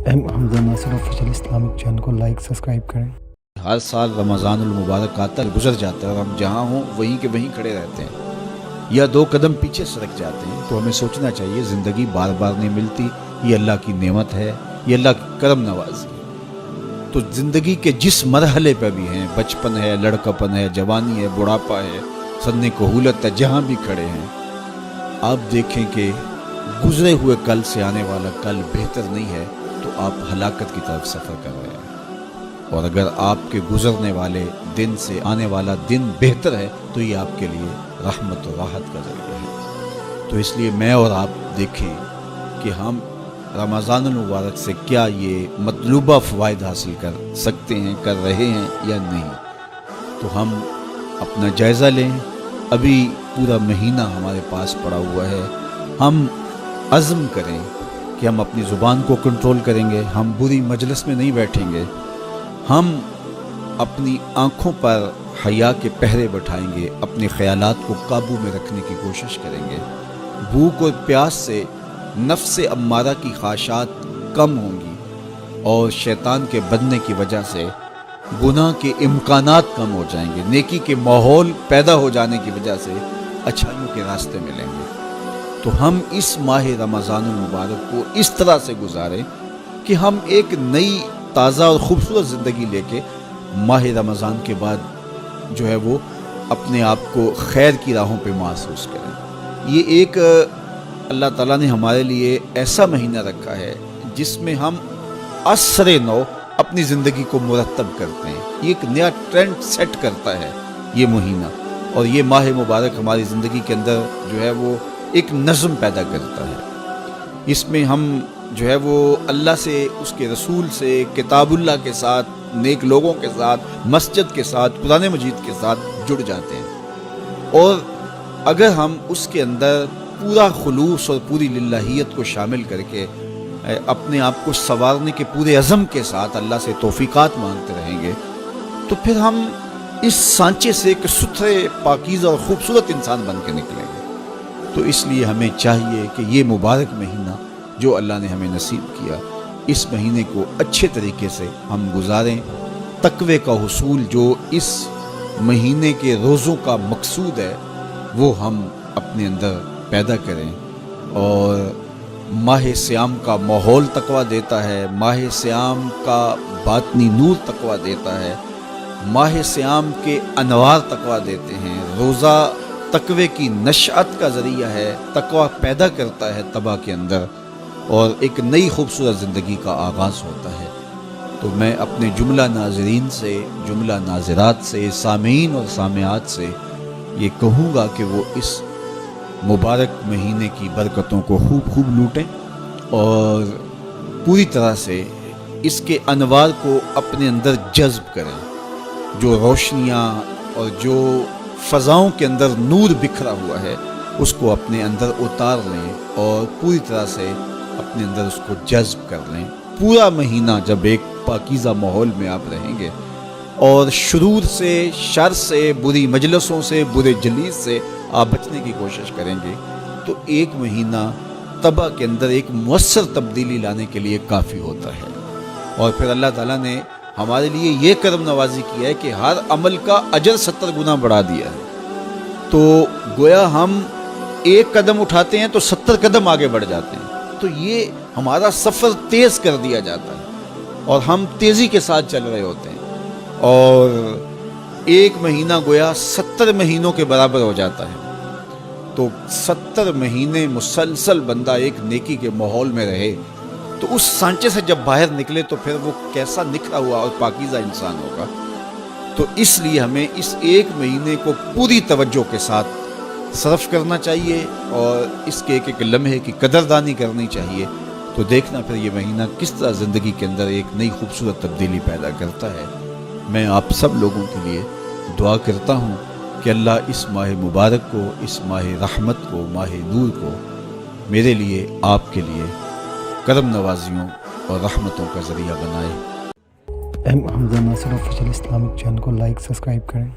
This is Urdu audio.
ایم حمزہ ناصر آفیشیل اسلامک چینل کو لائک سبسکرائب کریں۔ ہر سال رمضان المبارک آتا ہے، گزر جاتا ہے اور ہم جہاں ہوں وہیں کے وہیں کھڑے رہتے ہیں یا دو قدم پیچھے سرک جاتے ہیں۔ تو ہمیں سوچنا چاہیے زندگی بار بار نہیں ملتی، یہ اللہ کی نعمت ہے، یہ اللہ کی کرم نوازی ہے۔ تو زندگی کے جس مرحلے پہ بھی ہیں، بچپن ہے، لڑکپن ہے، جوانی ہے، بڑھاپا ہے، سن کہولت ہے، جہاں بھی کھڑے ہیں، آپ دیکھیں کہ گزرے ہوئے کل سے آنے والا کل بہتر نہیں ہے تو آپ ہلاکت کی طرف سفر کر رہے ہیں، اور اگر آپ کے گزرنے والے دن سے آنے والا دن بہتر ہے تو یہ آپ کے لیے رحمت و راحت کا ذریعہ ہے۔ تو اس لیے میں اور آپ دیکھیں کہ ہم رمضان المبارک سے کیا یہ مطلوبہ فوائد حاصل کر سکتے ہیں، کر رہے ہیں یا نہیں۔ تو ہم اپنا جائزہ لیں، ابھی پورا مہینہ ہمارے پاس پڑا ہوا ہے، ہم عزم کریں کہ ہم اپنی زبان کو کنٹرول کریں گے، ہم بری مجلس میں نہیں بیٹھیں گے، ہم اپنی آنکھوں پر حیا کے پہرے بٹھائیں گے، اپنے خیالات کو قابو میں رکھنے کی کوشش کریں گے۔ بھوک اور پیاس سے نفس امارہ کی خواہشات کم ہوں گی اور شیطان کے بننے کی وجہ سے گناہ کے امکانات کم ہو جائیں گے، نیکی کے ماحول پیدا ہو جانے کی وجہ سے اچھائیوں کے راستے ملیں گے۔ تو ہم اس ماہ رمضان المبارک کو اس طرح سے گزاریں کہ ہم ایک نئی تازہ اور خوبصورت زندگی لے کے ماہ رمضان کے بعد جو ہے وہ اپنے آپ کو خیر کی راہوں پہ محسوس کریں۔ یہ ایک اللہ تعالیٰ نے ہمارے لیے ایسا مہینہ رکھا ہے جس میں ہم عصر نو اپنی زندگی کو مرتب کرتے ہیں، یہ ایک نیا ٹرینڈ سیٹ کرتا ہے یہ مہینہ، اور یہ ماہ مبارک ہماری زندگی کے اندر جو ہے وہ ایک نظم پیدا کرتا ہے۔ اس میں ہم جو ہے وہ اللہ سے، اس کے رسول سے، کتاب اللہ کے ساتھ، نیک لوگوں کے ساتھ، مسجد کے ساتھ، قرآن مجید کے ساتھ جڑ جاتے ہیں، اور اگر ہم اس کے اندر پورا خلوص اور پوری للہیت کو شامل کر کے اپنے آپ کو سنوارنے کے پورے عزم کے ساتھ اللہ سے توفیقات مانگتے رہیں گے تو پھر ہم اس سانچے سے ایک ستھرے، پاکیزہ اور خوبصورت انسان بن کے نکلیں گے۔ تو اس لیے ہمیں چاہیے کہ یہ مبارک مہینہ جو اللہ نے ہمیں نصیب کیا، اس مہینے کو اچھے طریقے سے ہم گزاریں، تقوی کا حصول جو اس مہینے کے روزوں کا مقصود ہے وہ ہم اپنے اندر پیدا کریں، اور ماہ سیام کا ماحول تقویٰ دیتا ہے، ماہ سیام کا باطنی نور تقویٰ دیتا ہے، ماہ سیام کے انوار تقویٰ دیتے ہیں، روزہ تقوی کی نشأت کا ذریعہ ہے، تقویٰ پیدا کرتا ہے طبع کے اندر، اور ایک نئی خوبصورت زندگی کا آغاز ہوتا ہے۔ تو میں اپنے جملہ ناظرین سے، جملہ ناظرات سے، سامعین اور سامعات سے یہ کہوں گا کہ وہ اس مبارک مہینے کی برکتوں کو خوب لوٹیں اور پوری طرح سے اس کے انوار کو اپنے اندر جذب کریں، جو روشنیاں اور جو فضاؤں کے اندر نور بکھرا ہوا ہے اس کو اپنے اندر اتار لیں اور پوری طرح سے اپنے اندر اس کو جذب کر لیں۔ پورا مہینہ جب ایک پاکیزہ ماحول میں آپ رہیں گے اور شرور سے، شر سے، بری مجلسوں سے، برے جلیس سے آپ بچنے کی کوشش کریں گے تو ایک مہینہ طبع کے اندر ایک مؤثر تبدیلی لانے کے لیے کافی ہوتا ہے۔ اور پھر اللہ تعالیٰ نے ہمارے لیے یہ کرم نوازی کیا ہے کہ ہر عمل کا اجر 70 گنا بڑھا دیا ہے، تو گویا ہم ایک قدم اٹھاتے ہیں تو 70 قدم آگے بڑھ جاتے ہیں۔ تو یہ ہمارا سفر تیز کر دیا جاتا ہے اور ہم تیزی کے ساتھ چل رہے ہوتے ہیں، اور ایک مہینہ گویا 70 مہینوں کے برابر ہو جاتا ہے۔ تو 70 مہینے مسلسل بندہ ایک نیکی کے ماحول میں رہے تو اس سانچے سے جب باہر نکلے تو پھر وہ کیسا نکھرا ہوا اور پاکیزہ انسان ہوگا۔ تو اس لیے ہمیں اس ایک مہینے کو پوری توجہ کے ساتھ صرف کرنا چاہیے اور اس کے ایک لمحے کی قدردانی کرنی چاہیے، تو دیکھنا پھر یہ مہینہ کس طرح زندگی کے اندر ایک نئی خوبصورت تبدیلی پیدا کرتا ہے۔ میں آپ سب لوگوں کے لیے دعا کرتا ہوں کہ اللہ اس ماہ مبارک کو، اس ماہ رحمت کو، ماہ نور کو میرے لیے، آپ کے لیے کرم نوازیوں اور رحمتوں کا ذریعہ بنائے۔ ایم حمزہ ناصر آفیشیل اسلامک چینل کو لائک سبسکرائب کریں۔